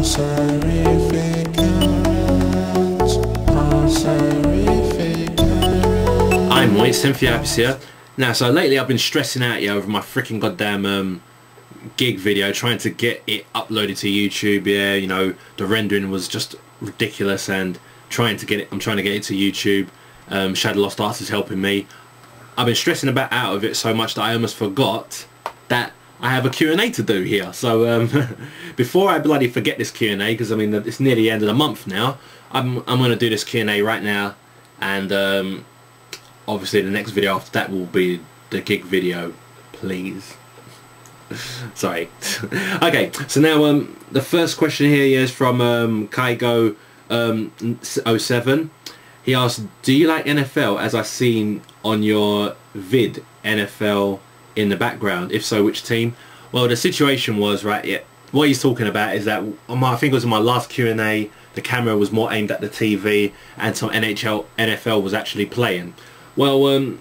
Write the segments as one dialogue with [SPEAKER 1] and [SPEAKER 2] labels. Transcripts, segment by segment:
[SPEAKER 1] I'm TEMPHUiBIS here. Now, so lately I've been stressing out over my freaking goddamn gig video, trying to get it uploaded to YouTube. Yeah, you know, the rendering was just ridiculous, and I'm trying to get it to YouTube. Shadow Lost Arts is helping me. I've been stressing out of it so much that I almost forgot that I have a Q&A to do here. So before I bloody forget this Q&A, because I mean it's near the end of the month now, I'm going to do this Q&A right now, and obviously the next video after that will be the gig video, please. Sorry. Okay, so now the first question here is from Kaigo 07. He asked, do you like NFL as I seen on your vid, NFL in the background? If so, which team? Well, the situation was, right, yeah, what he's talking about is that I think it was in my last Q&A, the camera was more aimed at the TV and some NFL was actually playing. Well,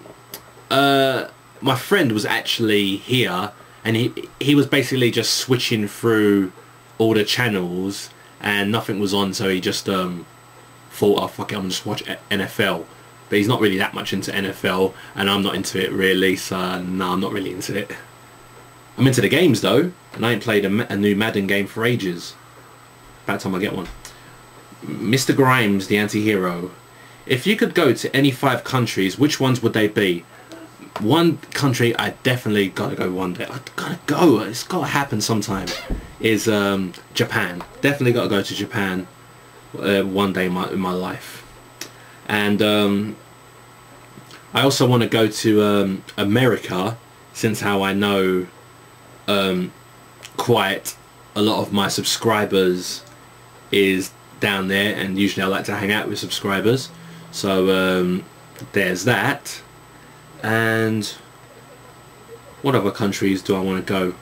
[SPEAKER 1] my friend was actually here, and he was basically just switching through all the channels and nothing was on, so he just thought, oh fuck it, I'm gonna just watch NFL. But he's not really that much into NFL, and I'm not into it really, so no, I'm not really into it. I'm into the games though, and I ain't played a new Madden game for ages. About time I get one. MrGrimezTheAntiHero. If you could go to any 5 countries, which ones would they be? One country I definitely gotta go one day. I gotta go. It's gotta happen sometime. Is Japan. Definitely gotta go to Japan one day in my life. And I also want to go to America, since how I know quite a lot of my subscribers is down there, and usually I like to hang out with subscribers. So there's that. And what other countries do I want to go?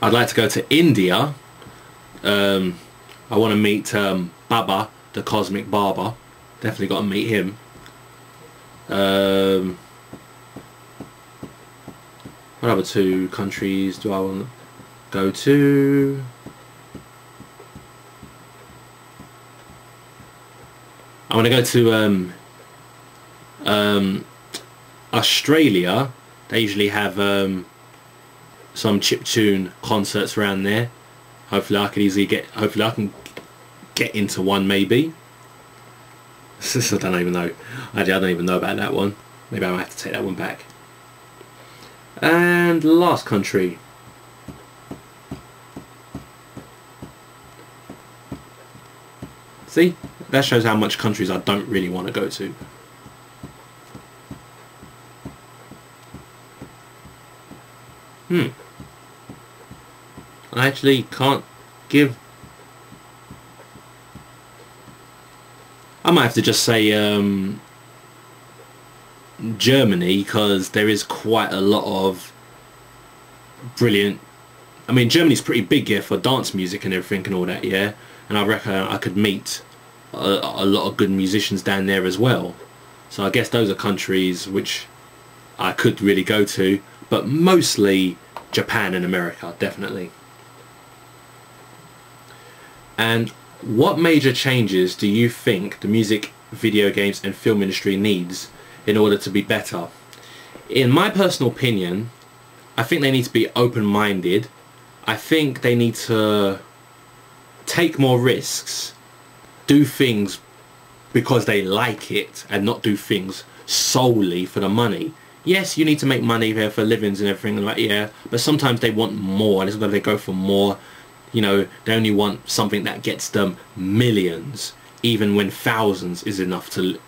[SPEAKER 1] I'd like to go to India. I want to meet Baba, the Cosmic Barber. Definitely got to meet him. What other 2 countries do I want to go to? I want to go to Australia. They usually have some chiptune concerts around there. Hopefully I can get into one, maybe. I don't even know. I don't even know about that one. Maybe I might have to take that one back. And last country. See? That shows how much countries I don't really want to go to. I actually can't give... I might have to just say Germany, because there is quite a lot of brilliant... I mean, Germany's pretty big here for dance music and everything and all that, yeah? And I reckon I could meet a lot of good musicians down there as well. So I guess those are countries which I could really go to, but mostly Japan and America, definitely. And what major changes do you think the music, video games and film industry needs in order to be better? In my personal opinion, I think they need to be open-minded. I think they need to take more risks, do things because they like it, and not do things solely for the money. Yes, you need to make money there for livings and everything like, yeah, but sometimes they want more, and it's where they go for more. You know, they only want something that gets them millions, even when thousands is enough to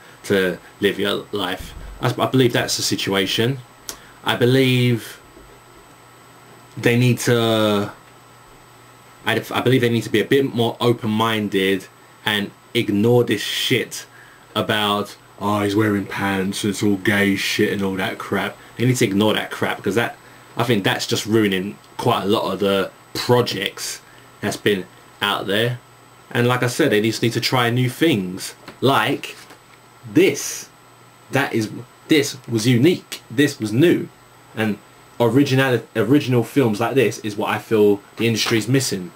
[SPEAKER 1] live your life. I believe that's the situation. I believe they need to... I believe they need to be a bit more open-minded and ignore this shit about, oh, he's wearing pants, it's all gay shit and all that crap. They need to ignore that crap, because I think that's just ruining quite a lot of the projects that's been out there. And like I said, they just need to try new things, like this. This was unique. This was new. and original films like this is what I feel the industry's missing.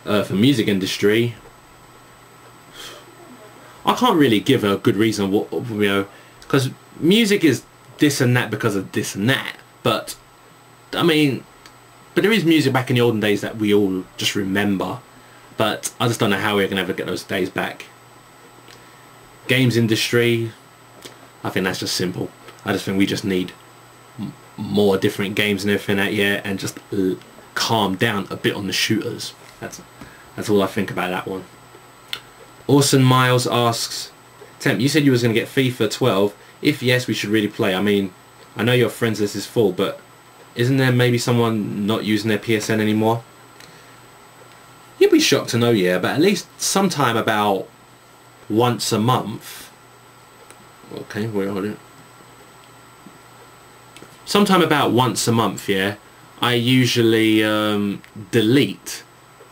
[SPEAKER 1] For music industry, I can't really give a good reason what, you know, because music is this and that because of this and that, but I mean, but there is music back in the olden days that we all just remember, but I just don't know how we're gonna ever get those days back. Games industry, I think that's just simple. I just think we just need more different games and everything that year, and just calm down a bit on the shooters. That's all I think about that one. OrsonMyles asks, Temp, you said you was going to get FIFA 12. If yes, we should really play. I mean, I know your friends list is full, but isn't there maybe someone not using their PSN anymore? You'd be shocked to know, yeah, but at least sometime about once a month. Okay, where are you? Sometime about once a month, yeah, I usually delete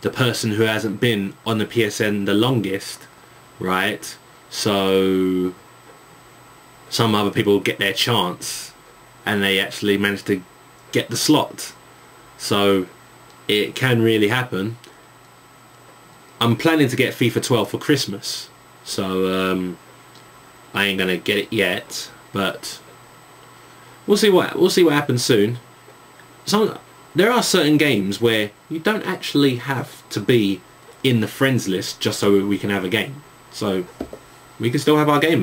[SPEAKER 1] the person who hasn't been on the PSN the longest, right? So some other people get their chance and they actually manage to get the slot. So it can really happen. I'm planning to get FIFA 12 for Christmas, so I ain't gonna get it yet, but we'll see what happens soon. There are certain games where you don't actually have to be in the friends list just so we can have a game. So we can still have our game,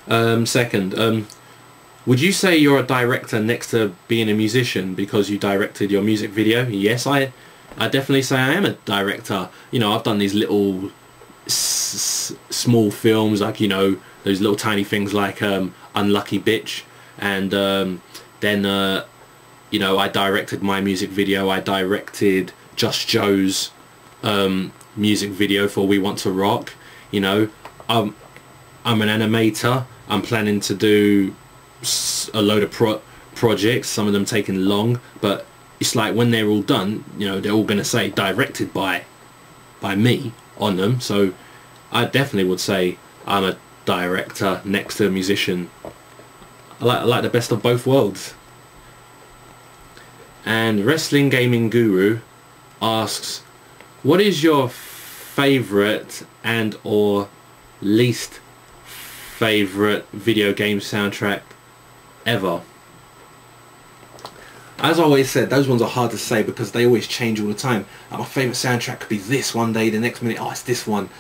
[SPEAKER 1] man. Second, would you say you're a director next to being a musician because you directed your music video? Yes, I definitely say I am a director. You know, I've done these little small films, like, you know, those little tiny things like Unlucky Bitch, and then you know, I directed my music video. I directed Just Joe's music video for We Want to Rock. You know, I'm an animator. I'm planning to do a load of projects, some of them taking long, but it's like when they're all done, you know, they're all going to say directed by me on them. So I definitely would say I'm a director next to a musician. I like the best of both worlds. And WrestlingGamingGuru asks, what is your favourite and or least favourite video game soundtrack ever? As I always said, those ones are hard to say because they always change all the time. Like, my favourite soundtrack could be this one day, the next minute, oh, it's this one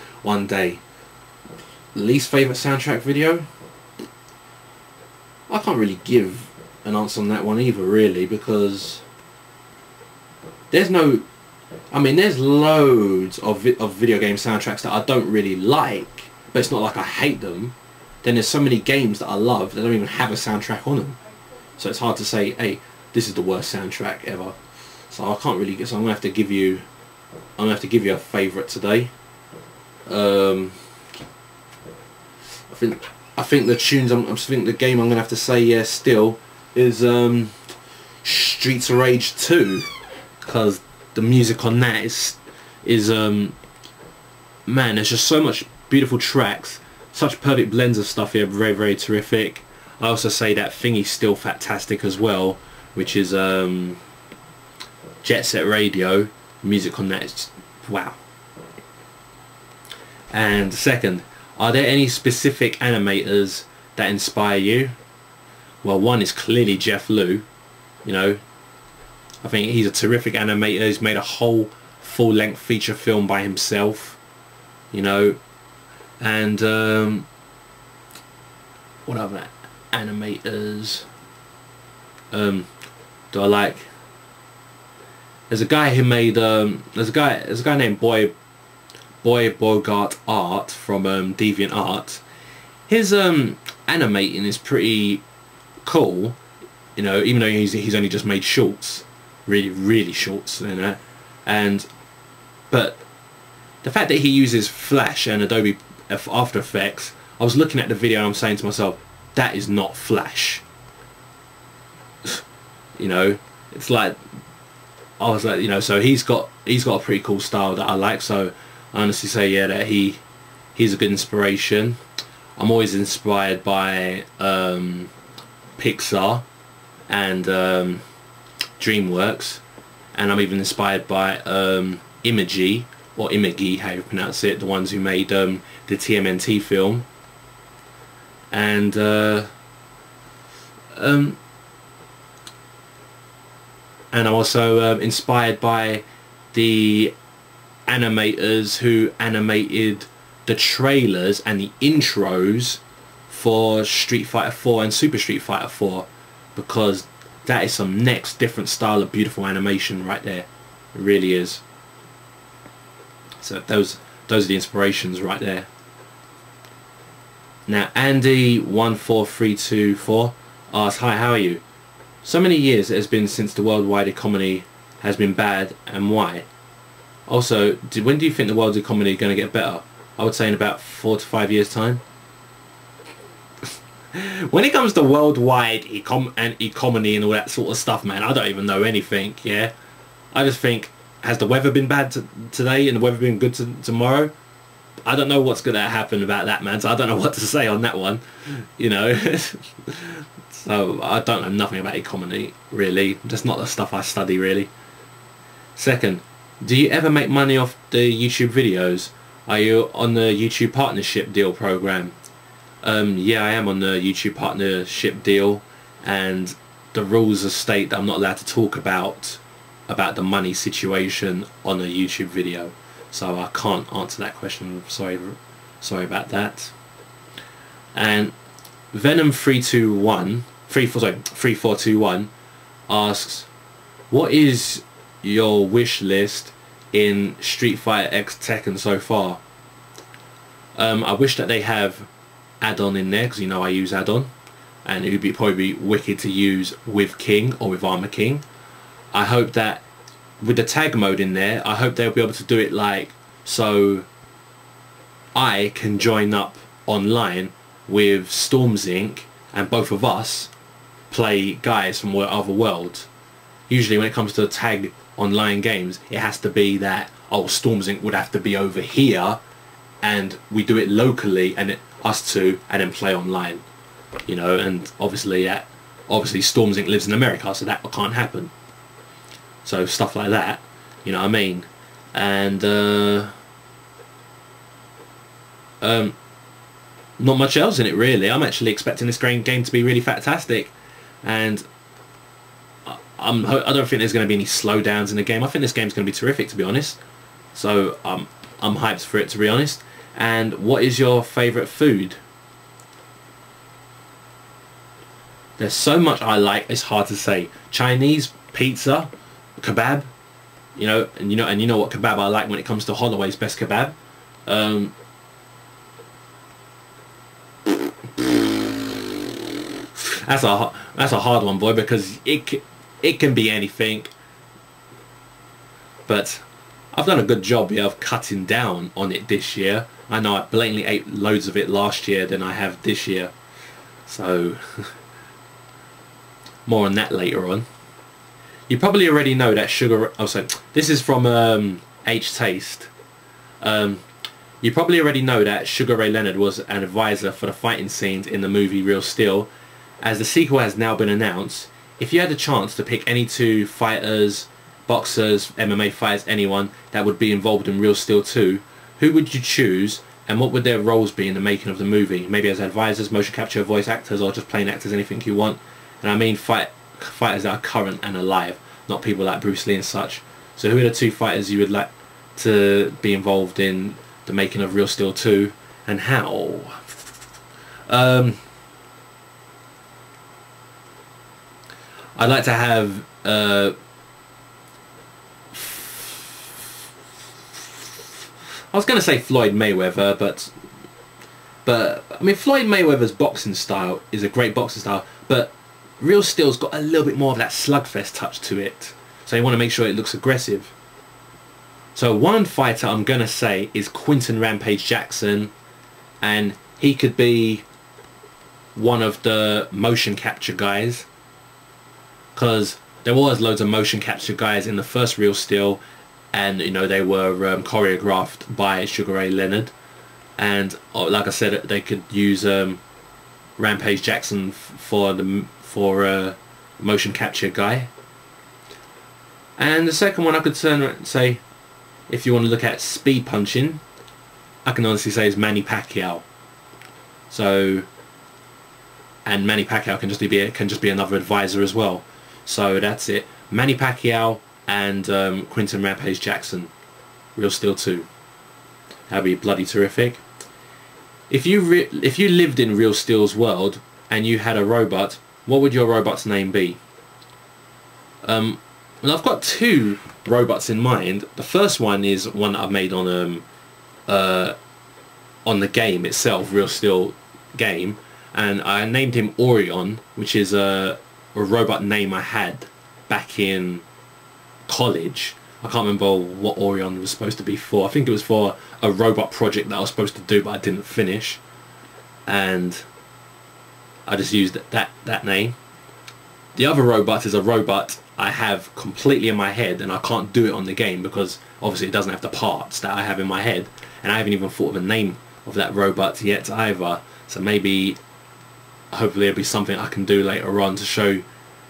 [SPEAKER 1] day. Least favourite soundtrack video? I can't really give an answer on that one either, really, because there's no... I mean, there's loads of video game soundtracks that I don't really like, but it's not like I hate them. Then there's so many games that I love that don't even have a soundtrack on them. So it's hard to say, hey, this is the worst soundtrack ever. So I can't really get... So I'm gonna have to give you a favourite today. I think the tunes. I think the game I'm gonna have to say yes still is Streets of Rage 2, because the music on that is man, there's just so much beautiful tracks, such perfect blends of stuff here, very, very terrific. I also say that Thingy's still fantastic as well, which is Jet Set Radio. Music on that is wow. And second, are there any specific animators that inspire you? Well, one is clearly Jeff Liu. You know, I think he's a terrific animator. He's made a whole full-length feature film by himself. You know, and what other animators do I like? There's a guy who made there's a guy named Boy Bogart Art from Deviant Art. His animating is pretty cool, you know, even though he's only just made shorts, really shorts, you know. But the fact that he uses Flash and Adobe After Effects, I was looking at the video and I'm saying to myself, that is not Flash. You know, it's like, I was like, you know, so he's got a pretty cool style that I like. So I honestly say, yeah, that he's a good inspiration. I'm always inspired by Pixar and DreamWorks, and I'm even inspired by Imagi, or Imagi, how you pronounce it, the ones who made the TMNT film, and I'm also inspired by the animators who animated the trailers and the intros for Street Fighter 4 and Super Street Fighter 4, because that is some next different style of beautiful animation right there. It really is. So those are the inspirations right there. Now Andy14324 asks, hi, how are you? So many years it has been since the worldwide economy has been bad, and why? Also, when do you think the world's economy is going to get better? I would say in about 4 to 5 years time. When it comes to worldwide economy and all that sort of stuff, man, I don't even know anything, yeah? I just think, has the weather been bad today and the weather been good tomorrow? I don't know what's going to happen about that, man, so I don't know what to say on that one, you know? So I don't know nothing about economy, really. That's not the stuff I study, really. Second, do you ever make money off the YouTube videos? Are you on the YouTube partnership deal program? Yeah, I am on the YouTube partnership deal, and the rules state that I'm not allowed to talk about the money situation on a YouTube video, so I can't answer that question. Sorry about that. And Venom3421 asks, what is your wish list in Street Fighter X Tekken so far? I wish that they have add-on in there, because you know I use add-on, and it would probably be wicked to use with King or with Armor King. I hope that with the tag mode in there, I hope they'll be able to do it like so I can join up online with Storms Inc. and both of us play guys from other worlds. Usually when it comes to tag online games, it has to be that, oh, Storms Inc. would have to be over here and we do it locally, and us two, and then play online, you know. And obviously Storms Inc. lives in America, so that can't happen. So stuff like that, you know what I mean. And not much else in it, really. I'm actually expecting this game to be really fantastic, and I don't think there's going to be any slowdowns in the game. I think this game's going to be terrific, to be honest. So I'm hyped for it, to be honest. And what is your favourite food? There's so much I like, it's hard to say. Chinese, pizza, kebab, you know what kebab I like when it comes to Holloway's best kebab. That's a hard one, boy, because it can be anything. But I've done a good job here of cutting down on it this year. I know I blatantly ate loads of it last year than I have this year. So more on that later on. You probably already know that Sugar... Oh, sorry. This is from H Taste. You probably already know that Sugar Ray Leonard was an advisor for the fighting scenes in the movie Real Steel. As the sequel has now been announced, if you had the chance to pick any two fighters, boxers, MMA fighters, anyone that would be involved in Real Steel 2, who would you choose, and what would their roles be in the making of the movie? Maybe as advisors, motion capture, voice actors, or just plain actors, anything you want. And I mean fighters that are current and alive, not people like Bruce Lee and such. So who are the two fighters you would like to be involved in the making of Real Steel 2, and how? I'd like to have I was going to say Floyd Mayweather, but I mean, Floyd Mayweather's boxing style is a great boxing style, but Real Steel's got a little bit more of that slugfest touch to it, so you want to make sure it looks aggressive. So one fighter I'm going to say is Quinton Rampage Jackson, and he could be one of the motion capture guys, because there was loads of motion capture guys in the first Real Steel, and you know they were choreographed by Sugar Ray Leonard, and like I said, they could use Rampage Jackson for motion capture guy. And the second one I could say, if you want to look at speed punching, I can honestly say is Manny Pacquiao. So, and Manny Pacquiao can just be another advisor as well. So that's it. Manny Pacquiao and Quinton Rampage Jackson, Real Steel 2. That'd be bloody terrific. If you lived in Real Steel's world and you had a robot, what would your robot's name be? Well, I've got two robots in mind. The first one is one that I've made on the game itself, Real Steel game, and I named him Orion, which is a robot name I had back in college. I can't remember what Orion was supposed to be for. I think it was for a robot project that I was supposed to do but I didn't finish, and I just used that name. The other robot is a robot I have completely in my head, and I can't do it on the game because obviously it doesn't have the parts that I have in my head, and I haven't even thought of a name of that robot yet either. So maybe, hopefully, it'll be something I can do later on to show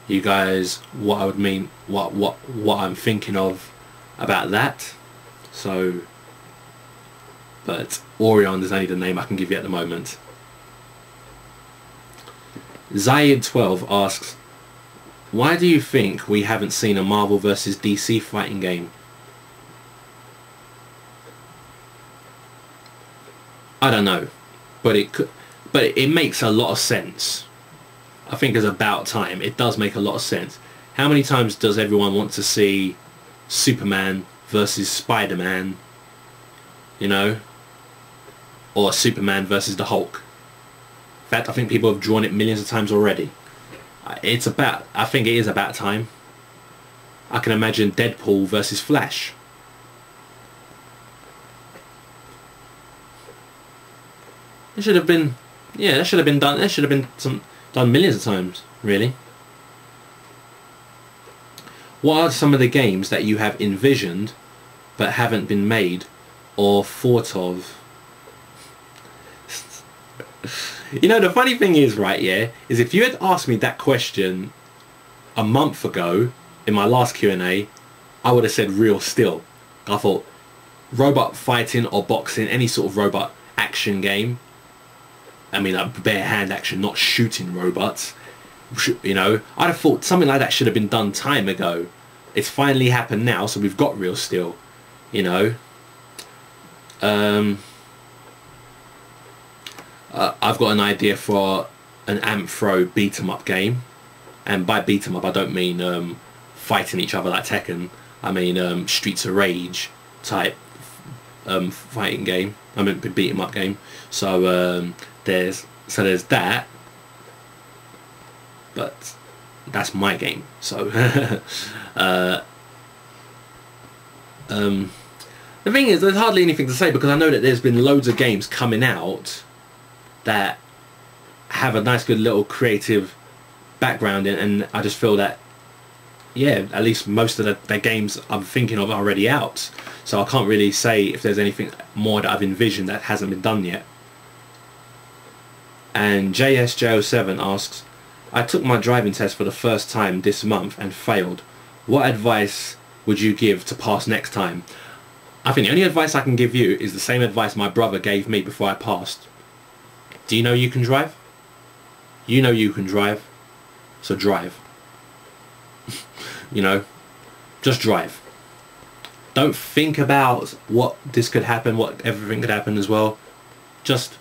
[SPEAKER 1] you guys what I would mean, what I'm thinking of about that. So, but Orion is only the name I can give you at the moment. Zayed12 asks, why do you think we haven't seen a Marvel vs DC fighting game? I don't know, but it makes a lot of sense. I think it's about time. It does make a lot of sense. How many times does everyone want to see Superman versus Spider-Man, you know, or Superman versus the Hulk? In fact, I think people have drawn it millions of times already. I think it is about time. I can imagine Deadpool versus Flash. It should have been, yeah, that should have been done. That should have been done millions of times, really. What are some of the games that you have envisioned but haven't been made or thought of? You know, the funny thing is, right, yeah, is if you had asked me that question a month ago in my last Q&A, I would have said Real Steel. I thought robot fighting or boxing, any sort of robot action game. I mean, like bare hand action, not shooting robots. You know, I'd have thought something like that should have been done time ago. It's finally happened now, so we've got Real Steel. You know, I've got an idea for an Amphro beat 'em up game, and by beat 'em up I don't mean fighting each other like Tekken. I mean Streets of Rage type fighting game. I mean beat 'em up game. So there's that, but that's my game. So the thing is, there's hardly anything to say because I know that there's been loads of games coming out that have a nice good little creative background in, and I just feel that, yeah, at least most of the games I'm thinking of are already out, so I can't really say if there's anything more that I've envisioned that hasn't been done yet. And JSJ07 asks, I took my driving test for the first time this month and failed. What advice would you give to pass next time? I think the only advice I can give you is the same advice my brother gave me before I passed. Do you know you can drive? You know you can drive, so drive. You know, just drive. Don't think about what this could happen, what everything could happen as well. Just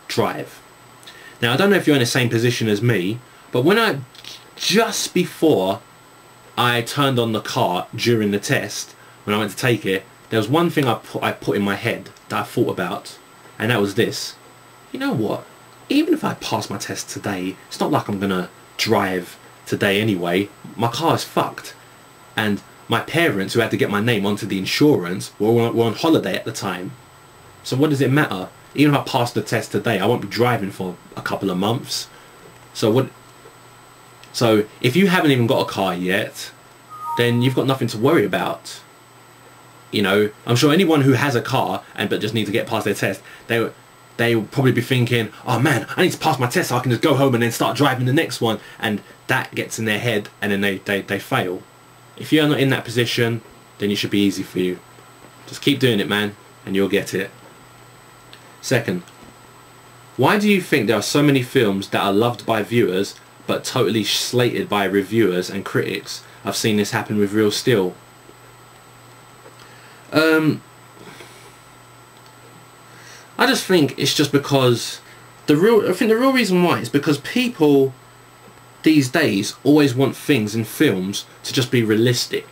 [SPEAKER 1] drive. Now, I don't know if you're in the same position as me, but when just before I turned on the car during the test, when I went to take it, there was one thing I put in my head that I thought about, and that was this. You know what? Even if I pass my test today, it's not like I'm going to drive today anyway. My car is fucked. And my parents, who had to get my name onto the insurance, were on holiday at the time. So what does it matter? Even if I pass the test today, I won't be driving for a couple of months. So if you haven't even got a car yet, then you've got nothing to worry about. You know, I'm sure anyone who has a car but just need to get past their test, they will probably be thinking, oh man, I need to pass my test so I can just go home and then start driving the next one, and that gets in their head and then they fail. If you're not in that position, then it should be easy for you. Just keep doing it, man, and you'll get it. Second, why do you think there are so many films that are loved by viewers but totally slated by reviewers and critics? I've seen this happen with Real Steel. I just think it's just because I think the real reason why is because people these days always want things in films to just be realistic,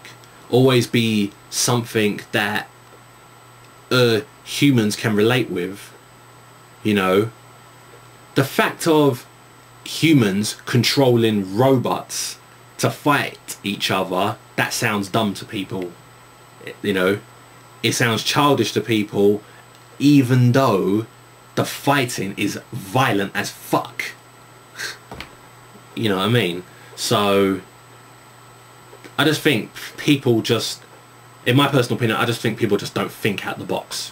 [SPEAKER 1] always be something that humans can relate with. You know, the fact of humans controlling robots to fight each other, that sounds dumb to people. You know, it sounds childish to people, even though the fighting is violent as fuck. You know what I mean? So I just think people just, in my personal opinion, I just think people just don't think out the box.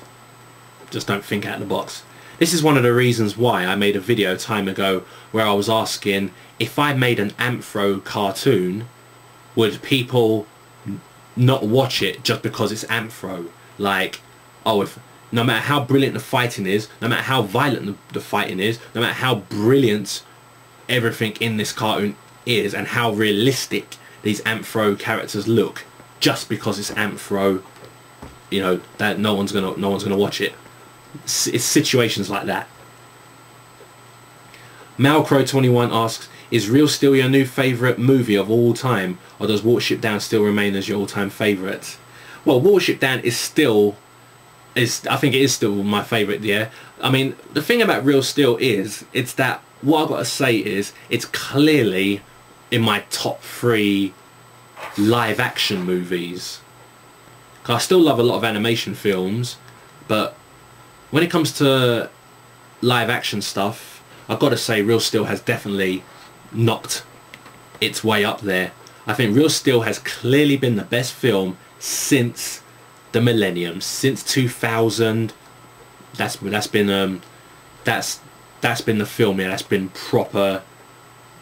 [SPEAKER 1] Just don't think out the box. This is one of the reasons why I made a video time ago where I was asking, if I made an Anthro cartoon, would people not watch it just because it's Anthro? Like, oh, if no matter how brilliant the fighting is, no matter how violent the fighting is, no matter how brilliant everything in this cartoon is, and how realistic these Anthro characters look, just because it's Anthro, you know, that no one's gonna watch it. It's situations like that. Malcrow21 asks, is Real Steel your new favourite movie of all time, or does Watership Down still remain as your all-time favourite? Well, Watership Down is still, I think it is still my favourite, yeah. I mean, the thing about Real Steel is, it's that, what I've got to say is, it's clearly in my top 3 live action movies. 'Cause I still love a lot of animation films, but when it comes to live action stuff, I've got to say Real Steel has definitely knocked its way up there. I think Real Steel has clearly been the best film since the millennium, since 2000. That's been the film, yeah, that's been proper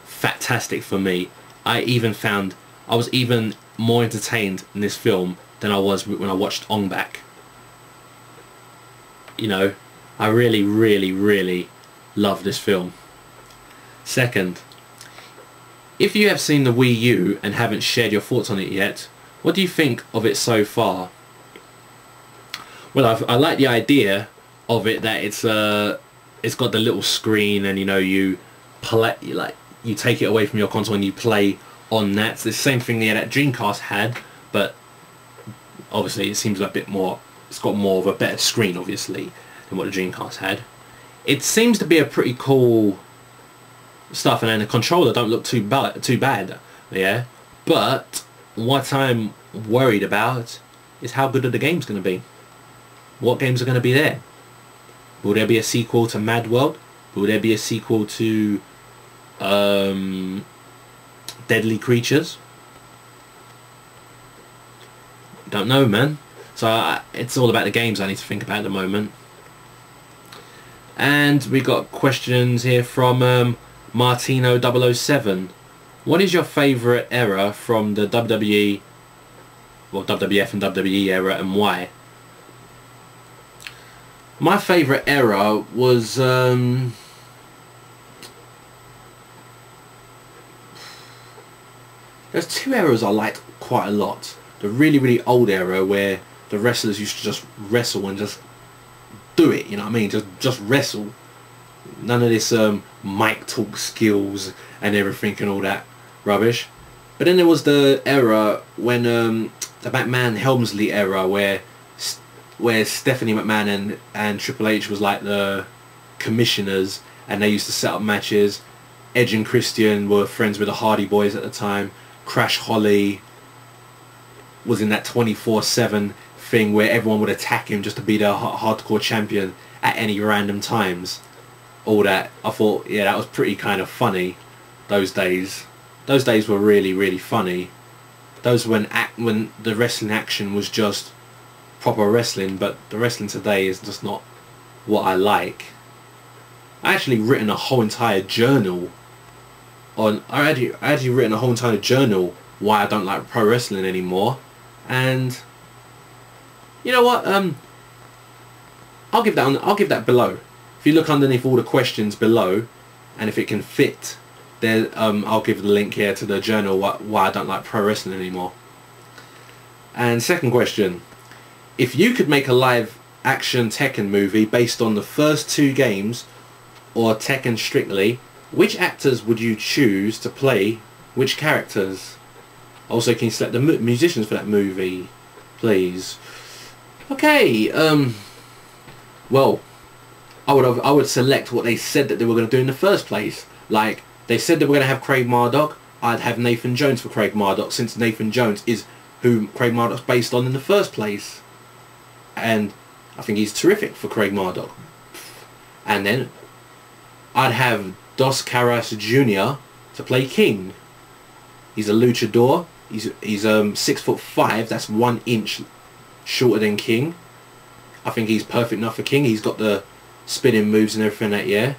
[SPEAKER 1] fantastic for me. I was even more entertained in this film than I was when I watched Ong Bak. You know, I really, really, really love this film. Second, if you have seen the Wii U and haven't shared your thoughts on it yet, what do you think of it so far? Well, I like the idea of it, that it's got the little screen, and you know, you play, like, you take it away from your console and you play on that. It's the same thing that Dreamcast had, but obviously it seems a bit more, it's got more of a better screen obviously than what the Dreamcast had. It seems to be a pretty cool stuff, and then the controller don't look too bad, yeah. But what I'm worried about is how good are the games going to be. What games are going to be there? Will there be a sequel to Mad World? Will there be a sequel to Deadly Creatures? Don't know, man. So it's all about the games I need to think about at the moment. And we got questions here from Martino007. What is your favourite era from the WWE, well, WWF and WWE era, and why? My favourite era was there's 2 eras I liked quite a lot. The really, really old era where the wrestlers used to just wrestle and just do it, you know what I mean? Just wrestle. None of this mic talk skills and everything and all that rubbish. But then there was the era when the McMahon Helmsley era where Stephanie McMahon and Triple H was like the commissioners, and they used to set up matches. Edge and Christian were friends with the Hardy Boys at the time. Crash Holly was in that 24/7 thing where everyone would attack him just to be the hardcore champion at any random times. All that, I thought, yeah, that was pretty kind of funny. Those days were really, really funny. Those when the wrestling action was just proper wrestling, but the wrestling today is just not what I like. I actually written a whole entire journal on. I actually written a whole entire journal why I don't like pro wrestling anymore, and you know what? I'll give that below. If you look underneath all the questions below, and if it can fit, there, I'll give the link here to the journal why I don't like pro wrestling anymore. And second question: if you could make a live action Tekken movie based on the first 2 games, or Tekken strictly, which actors would you choose to play which characters? Also, can you select the musicians for that movie, please? Okay, well, I would select what they said that they were going to do in the first place. Like, they said they were going to have Craig Marduk. I'd have Nathan Jones for Craig Marduk, since Nathan Jones is who Craig Marduk's based on in the first place. And I think he's terrific for Craig Marduk. And then I'd have Dos Caras Jr. to play King. He's a luchador. He's 6'5". That's 1 inch shorter than King. I think he's perfect enough for King. He's got the spinning moves and everything that, yeah.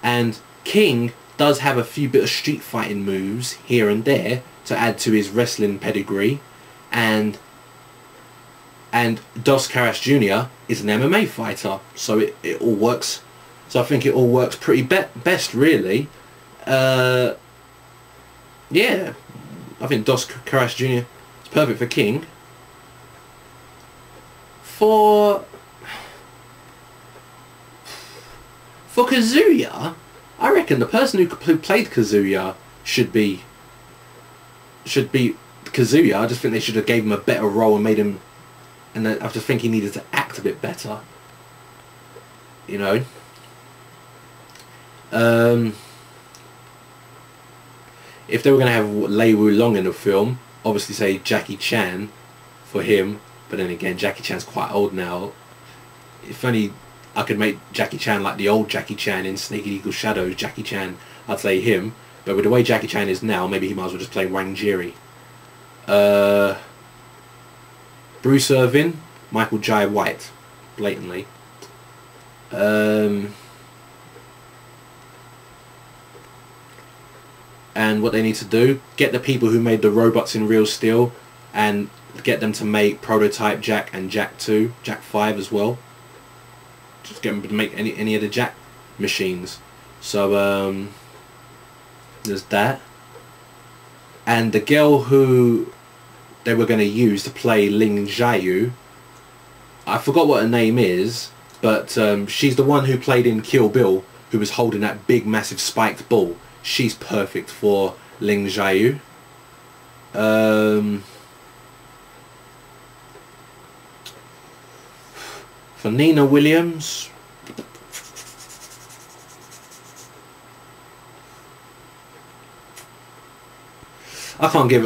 [SPEAKER 1] And King does have a few bit of street fighting moves here and there to add to his wrestling pedigree. And Dos Caras Jr. is an MMA fighter, so it all works. So I think it all works pretty best, really. Yeah, I think Dos Caras Jr. is perfect for King. For Kazuya, I reckon the person who played Kazuya should be Kazuya. I just think they should have gave him a better role and made him. And I just think he needed to act a bit better. You know. If they were going to have Lei Wulong in the film, obviously say Jackie Chan for him. But then again, Jackie Chan's quite old now. If only I could make Jackie Chan like the old Jackie Chan in Naked Eagle Shadows, Jackie Chan, I'd say him. But with the way Jackie Chan is now, maybe he might as well just play Wang Jiri. Bruce Irvin, Michael Jai White, blatantly. And what they need to do, get the people who made the robots in Real Steel and get them to make Prototype Jack and Jack 2, Jack 5 as well. Just get them to make any of the Jack machines. So there's that. And the girl who they were going to use to play Ling Xiaoyu, I forgot what her name is, but she's the one who played in Kill Bill, who was holding that big massive spiked ball. She's perfect for Ling Xiaoyu. For Nina Williams, I can't give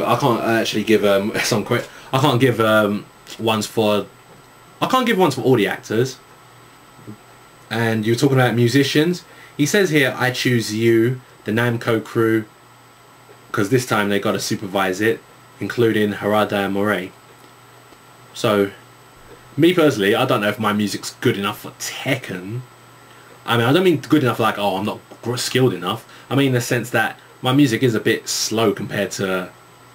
[SPEAKER 1] ones for all the actors. And you're talking about musicians. He says here, I choose you, the Namco crew, because this time they got to supervise it, including Harada and Moray. So, me personally, I don't know if my music's good enough for Tekken. I mean, I don't mean good enough like, oh, I'm not skilled enough. I mean in the sense that my music is a bit slow compared to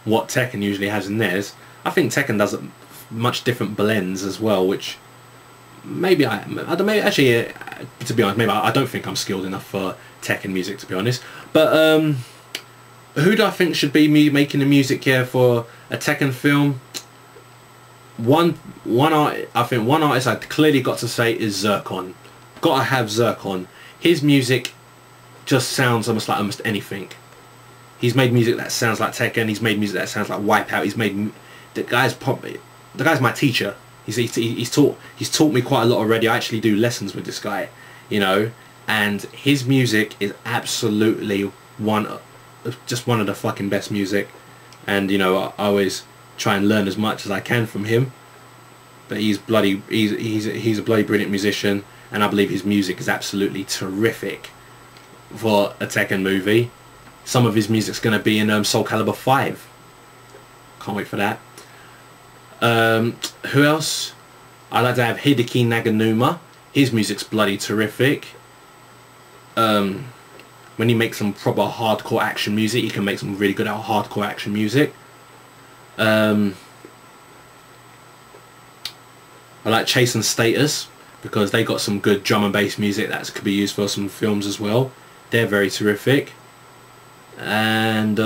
[SPEAKER 1] what Tekken usually has in theirs. I think Tekken does much different blends as well, which maybe I don't. Maybe actually, to be honest, maybe I don't think I'm skilled enough for Tekken music, to be honest. But who do I think should be me making the music here for a Tekken film? I think one artist I clearly got to say is Zircon. Gotta have Zircon. His music just sounds almost anything. He's made music that sounds like Tekken. He's made music that sounds like Wipeout. He's made the guy's my teacher. He's taught me quite a lot already. I actually do lessons with this guy, you know, and his music is absolutely just one of the fucking best music. And you know, I always try and learn as much as I can from him. But he's a bloody brilliant musician, and I believe his music is absolutely terrific for a Tekken movie. Some of his music's going to be in Soul Calibur 5. Can't wait for that. Who else? I'd like to have Hideki Naganuma. His music's bloody terrific. when he makes some proper hardcore action music, he can make some really good hardcore action music. I like Chase and Status because they got some good drum and bass music that could be used for some films as well. They're very terrific. And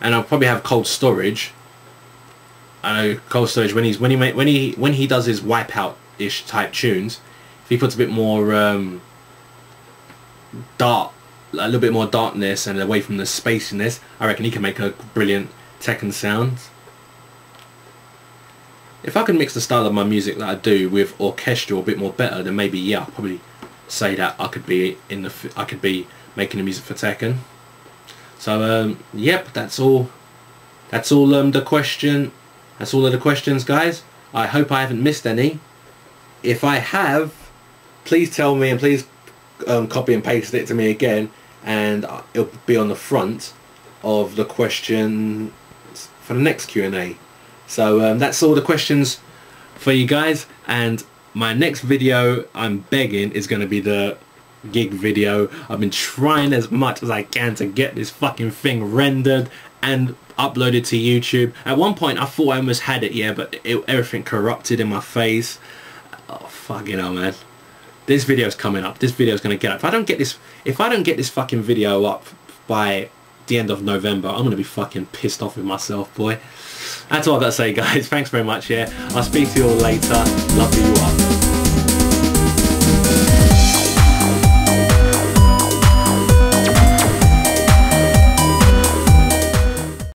[SPEAKER 1] and I'll probably have Cold Storage. I know Cold Storage when he does his Wipeout-ish type tunes, if he puts a bit more dark, a little bit more darkness and away from the spaciness, I reckon he can make a brilliant Tekken sound. If I can mix the style of my music that I do with orchestral a bit more better, then maybe yeah, I'll probably say that I could be making the music for Tekken. So yep, that's all the question. That's all of the questions, guys. I hope I haven't missed any. If I have, please tell me and please copy and paste it to me again, and it'll be on the front of the question for the next Q&A. So that's all the questions for you guys, and my next video, I'm begging, is going to be the gig video. I've been trying as much as I can to get this fucking thing rendered and uploaded to YouTube. At one point I thought I almost had it, yeah, but everything corrupted in my face. Oh fucking hell, man. This video's coming up. This video's gonna get up. If I don't get this fucking video up by the end of November, I'm gonna be fucking pissed off with myself, boy. That's all I've got to say, guys. Thanks very much, yeah. I'll speak to you all later. Love you all.